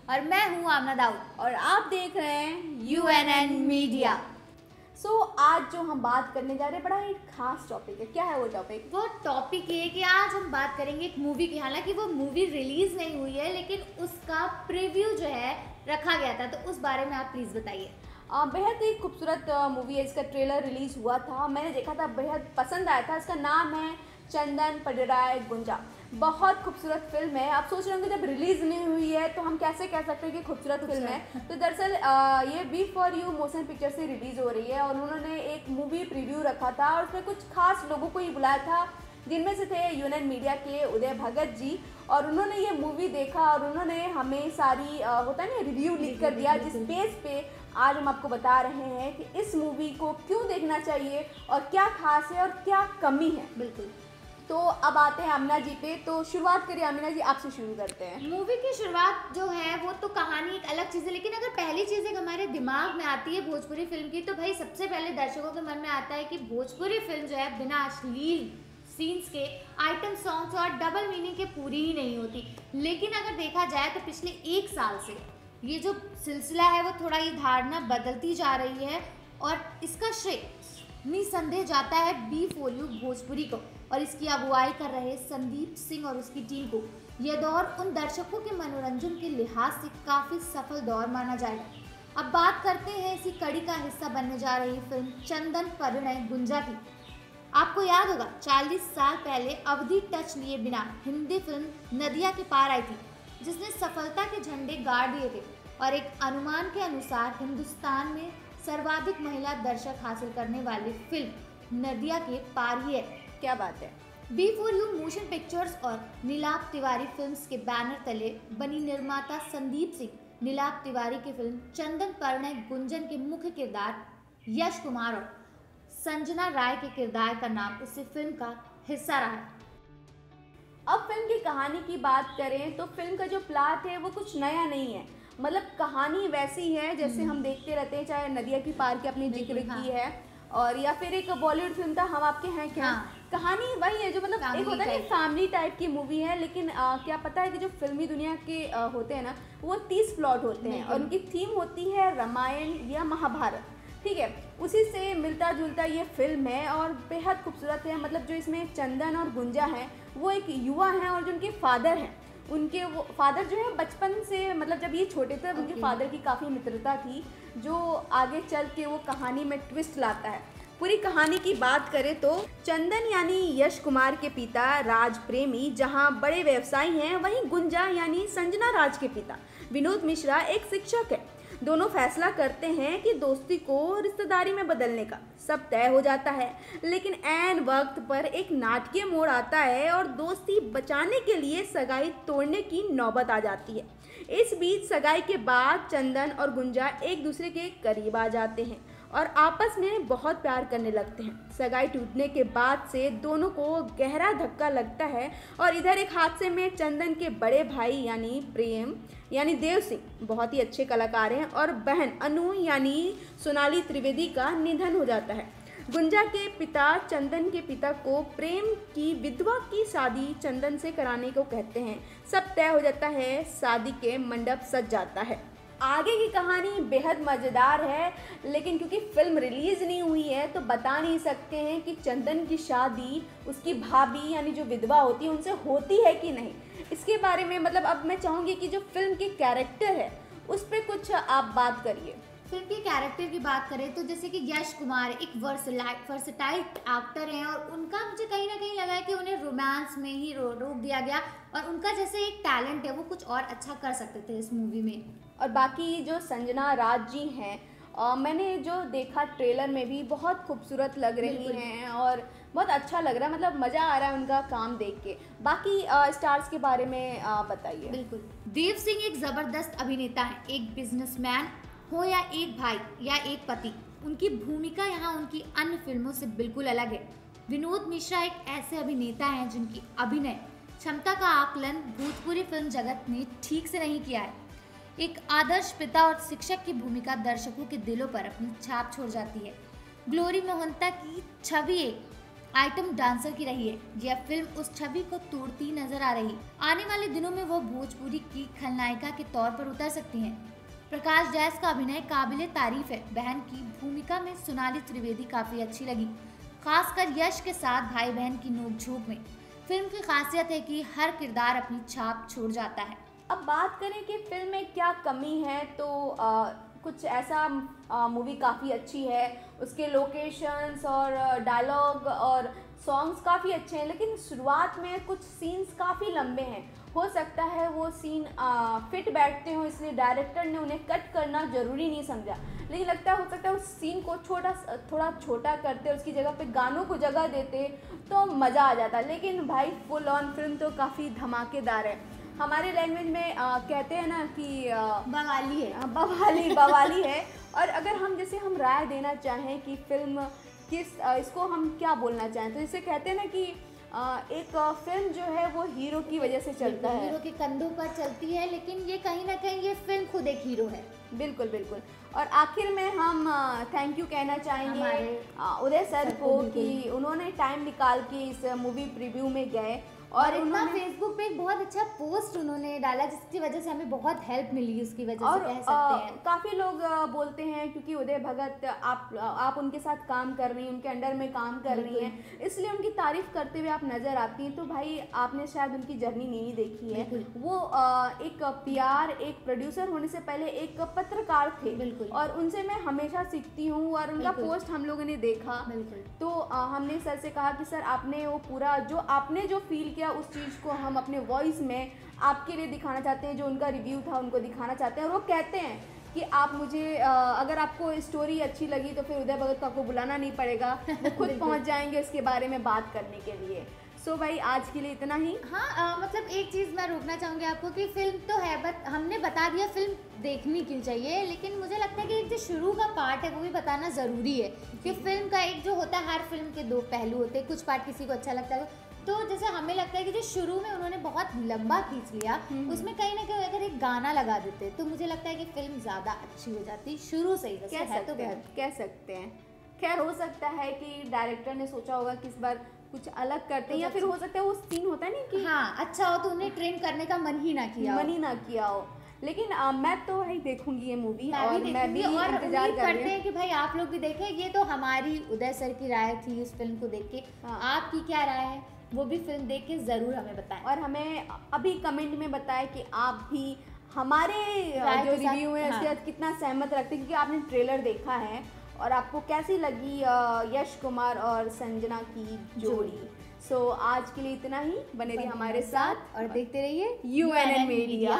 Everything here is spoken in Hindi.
और मैं हूँ आमना दाऊद और आप देख रहे हैं UNN मीडिया। आज जो हम बात करने जा रहे हैं बड़ा ही खास टॉपिक है। क्या है वो टॉपिक? वो टॉपिक ये है कि आज हम बात करेंगे एक मूवी की। हालांकि वो मूवी रिलीज नहीं हुई है, लेकिन उसका प्रीव्यू जो है रखा गया था, तो उस बारे में आप प्लीज बताइए। बेहद ही खूबसूरत मूवी है। इसका ट्रेलर रिलीज हुआ था, मैंने देखा था, बेहद पसंद आया था। इसका नाम है चंदन पडराय गुंजा। बहुत खूबसूरत फिल्म है। आप सोच रहे होंगे जब रिलीज नहीं हुई है तो हम कैसे कह सकते हैं कि खूबसूरत फिल्म है। तो दरअसल ये B for U motion picture से रिलीज हो रही है और उन्होंने एक मूवी प्रीव्यू रखा था और उसमें कुछ खास लोगों को ही बुलाया था, जिनमें से थे यूएनएन मीडिया के उदय भगत जी। और उन्होंने ये मूवी देखा और उन्होंने हमें सारी होता है ना रिव्यू लिख कर दिया, जिस बेस पे आज हम आपको बता रहे हैं कि इस मूवी को क्यों देखना चाहिए और क्या खास है और क्या कमी है। बिल्कुल। तो अब आते हैं आमिना जी पे। तो शुरुआत करिए आमिना जी, आपसे शुरू करते हैं। मूवी की शुरुआत जो है वो तो कहानी एक अलग चीज़ है, लेकिन अगर पहली चीज़ एक हमारे दिमाग में आती है भोजपुरी फिल्म की, तो भाई सबसे पहले दर्शकों के मन में आता है कि भोजपुरी फिल्म जो है बिना अश्लील सीन्स के, आइटम सॉन्ग्स और डबल मीनिंग के पूरी ही नहीं होती। लेकिन अगर देखा जाए तो पिछले एक साल से ये जो सिलसिला है वो थोड़ा ये धारणा बदलती जा रही है और इसका श्रेय निसंदेह जाता है बी फॉर यू भोजपुरी को और इसकी अगुवाई कर रहे संदीप सिंह और उसकी टीम को। यह दौर उन दर्शकों के मनोरंजन के लिहाज से काफ़ी सफल दौर माना जाएगा। अब बात करते हैं इसी कड़ी का हिस्सा बनने जा रही फिल्म चंदन परिणय गुंजा की। आपको याद होगा 40 साल पहले अवधि टच लिए बिना हिंदी फिल्म नदिया के पार आई थी, जिसने सफलता के झंडे गाड़ दिए थे और एक अनुमान के अनुसार हिंदुस्तान में सर्वाधिक महिला दर्शक हासिल करने वाली फिल्म नदिया के पार ही है। क्या बात है। B for U motion pictures और नीलाभ तिवारी फिल्म्स के बैनर तले बनी निर्माता संदीप सिंह नीलाभ तिवारी की फिल्म चंदन परिणय गुंजन के मुख्य किरदार यश कुमार और संजना राय के किरदार का नाम इस फिल्म का हिस्सा रहा है। अब फिल्म की कहानी की बात करें तो फिल्म का जो प्लॉट है वो कुछ नया नहीं है। मतलब कहानी वैसी है जैसे हम देखते रहते हैं, चाहे नदिया की पार की अपनी जिक्र की है और या फिर एक बॉलीवुड फिल्म था हम आपके हैं क्या। कहानी वही है जो मतलब एक होता है ना फैमिली टाइप की मूवी है। लेकिन क्या पता है कि जो फिल्मी दुनिया के होते हैं ना वो 30 प्लॉट होते हैं और उनकी थीम होती है रामायण या महाभारत। ठीक है, उसी से मिलता जुलता ये फिल्म है और बेहद खूबसूरत है। मतलब जो इसमें चंदन और गुंजा हैं वो एक युवा हैं और जो उनके फादर हैं, उनके वो फादर जो है बचपन से, मतलब जब ये छोटे थे उनके फादर की काफ़ी मित्रता थी जो आगे चल के वो कहानी में ट्विस्ट लाता है। पूरी कहानी की बात करें तो चंदन यानी यश कुमार के पिता राज प्रेमी जहां बड़े व्यवसायी हैं, वहीं गुंजा यानी संजना राज के पिता विनोद मिश्रा एक शिक्षक है। दोनों फैसला करते हैं कि दोस्ती को रिश्तेदारी में बदलने का। सब तय हो जाता है, लेकिन ऐन वक्त पर एक नाटकीय मोड़ आता है और दोस्ती बचाने के लिए सगाई तोड़ने की नौबत आ जाती है। इस बीच सगाई के बाद चंदन और गुंजा एक दूसरे के करीब आ जाते हैं और आपस में बहुत प्यार करने लगते हैं। सगाई टूटने के बाद से दोनों को गहरा धक्का लगता है और इधर एक हादसे में चंदन के बड़े भाई यानी प्रेम यानी देव सिंह, बहुत ही अच्छे कलाकार हैं, और बहन अनु यानी सोनाली त्रिवेदी का निधन हो जाता है। गुंजा के पिता चंदन के पिता को प्रेम की विधवा की शादी चंदन से कराने को कहते हैं। सब तय हो जाता है, शादी के मंडप सज जाता है। आगे की कहानी बेहद मज़ेदार है, लेकिन क्योंकि फिल्म रिलीज़ नहीं हुई है तो बता नहीं सकते हैं कि चंदन की शादी उसकी भाभी यानी जो विधवा होती है उनसे होती है कि नहीं। इसके बारे में मतलब अब मैं चाहूँगी कि जो फिल्म के कैरेक्टर है उस पर कुछ आप बात करिए। फिल्म के कैरेक्टर की बात करें तो जैसे कि यश कुमार एक वर्सटाइल एक्टर हैं और उनका मुझे कहीं ना कहीं लगा है कि उन्हें रोमांस में ही रोक दिया गया और उनका जैसे एक टैलेंट है वो कुछ और अच्छा कर सकते थे इस मूवी में। और बाकी जो संजना राज जी हैं, मैंने जो देखा ट्रेलर में भी बहुत खूबसूरत लग रही हैं और बहुत अच्छा लग रहा है। मतलब मज़ा आ रहा है उनका काम देख के। बाकी स्टार्स के बारे में बताइए। बिल्कुल, देव सिंह एक ज़बरदस्त अभिनेता है। एक बिजनेसमैन हो या एक भाई या एक पति, उनकी भूमिका यहाँ उनकी अन्य फिल्मों से बिल्कुल अलग है। विनोद मिश्रा एक ऐसे अभिनेता हैं जिनकी अभिनय क्षमता का आकलन भोजपुरी फिल्म जगत ने ठीक से नहीं किया है। एक आदर्श पिता और शिक्षक की भूमिका दर्शकों के दिलों पर अपनी छाप छोड़ जाती है। ग्लोरी मोहंता की छवि एक आइटम डांसर की रही है। यह फिल्म उस छवि को तोड़ती नजर आ रही। आने वाले दिनों में वो भोजपुरी की खलनायिका के तौर पर उतर सकती हैं। प्रकाश जैस का अभिनय काबिले तारीफ है। बहन की भूमिका में सोनाली त्रिवेदी काफी अच्छी लगी, खासकर यश के साथ भाई बहन की नोकझोंक में। फिल्म की खासियत है कि हर किरदार अपनी छाप छोड़ जाता है। अब बात करें कि फिल्म में क्या कमी है, तो कुछ ऐसा मूवी काफ़ी अच्छी है, उसके लोकेशंस और डायलॉग और सॉन्ग्स काफ़ी अच्छे हैं, लेकिन शुरुआत में कुछ सीन्स काफ़ी लंबे हैं। हो सकता है वो सीन फिट बैठते हो, इसलिए डायरेक्टर ने उन्हें कट करना ज़रूरी नहीं समझा, लेकिन हो सकता है उस सीन को थोड़ा छोटा करते, उसकी जगह पे गानों को जगह देते तो मज़ा आ जाता। लेकिन भाई फुल ऑन फिल्म तो काफ़ी धमाकेदार है। हमारे लैंग्वेज में कहते हैं ना कि बवाली है। बवाली है। और अगर हम राय देना चाहें कि फिल्म इसको हम क्या बोलना चाहें, तो इसे कहते हैं ना कि एक फिल्म जो है वो हीरो की वजह से चलता है, हीरो के कंधों पर चलती है, लेकिन ये कहीं ना कहीं ये फिल्म खुद एक हीरो है। बिल्कुल बिल्कुल। और आखिर में हम थैंक यू कहना चाहेंगे उदय सर को कि उन्होंने टाइम निकाल के इस मूवी प्रीव्यू में गए और उन्होंने फेसबुक पे एक बहुत अच्छा पोस्ट उन्होंने डाला, जिसकी वजह से हमें बहुत हेल्प मिली, उसकी वजह से कह सकते हैं। काफ़ी लोग बोलते हैं क्योंकि उदय भगत आप उनके साथ काम कर रही हैं, उनके अंडर में काम कर रही हैं, इसलिए उनकी तारीफ करते हुए आप नज़र आती हैं। तो भाई आपने शायद उनकी जर्नी नहीं देखी है। वो एक पीआर, एक प्रोड्यूसर होने से पहले एक पत्रकार थे, और उनसे मैं हमेशा सीखती हूँ। और उनका पोस्ट हम लोगों ने देखा, तो हमने सर से कहा कि सर आपने वो पूरा आपने जो फील किया उस चीज़ को हम अपने वॉइस में आपके लिए दिखाना चाहते हैं, जो उनका रिव्यू था उनको दिखाना चाहते हैं। और वो कहते हैं कि आप मुझे अगर आपको स्टोरी अच्छी लगी तो फिर उदय भगत को आपको बुलाना नहीं पड़ेगा, वो खुद पहुंच जाएंगे इसके बारे में बात करने के लिए। सो भाई आज के लिए इतना ही। हाँ मतलब एक चीज़ मैं रोकना चाहूँगी आपको कि फिल्म तो है, बट हमने बता दिया फिल्म देखनी क्यों चाहिए, लेकिन मुझे लगता है कि एक जो शुरू का पार्ट है वो भी बताना ज़रूरी है कि फिल्म का एक जो होता है, हर फिल्म के दो पहलू होते हैं। कुछ पार्ट किसी को अच्छा लगता है, तो जैसे हमें लगता है कि जो शुरू में उन्होंने बहुत लंबा खींच लिया, उसमें कहीं ना कहीं अगर एक गाना लगा देते तो मुझे लगता है कि फिल्म ज़्यादा अच्छी हो जाती शुरू से ही। कह सकते हैं। खैर हो सकता है कि डायरेक्टर ने सोचा होगा कि इस बार कुछ अलग करते हैं, या फिर हो सकता है वो सीन होता है नहीं कि हाँ अच्छा हो तो उन्हें ट्रेन करने का मन ही ना किया हो। लेकिन मैं तो भाई देखूंगी ये मूवी, और मैं भी इंतजार करते हैं कि भाई आप लोग भी देखें। ये तो हमारी उदय सर की राय थी इस फिल्म को देख के। आपकी क्या राय है वो भी फिल्म देख के ज़रूर हमें बताएं, और हमें अभी कमेंट में बताएं कि आप भी हमारे जो रिव्यू है उसके साथ कितना सहमत रखते हैं, क्योंकि आपने ट्रेलर देखा है और आपको कैसी लगी यश कुमार और संजना की जोड़ी। सो आज के लिए इतना ही। बने रहिए हमारे साथ और देखते रहिए UNN मीडिया।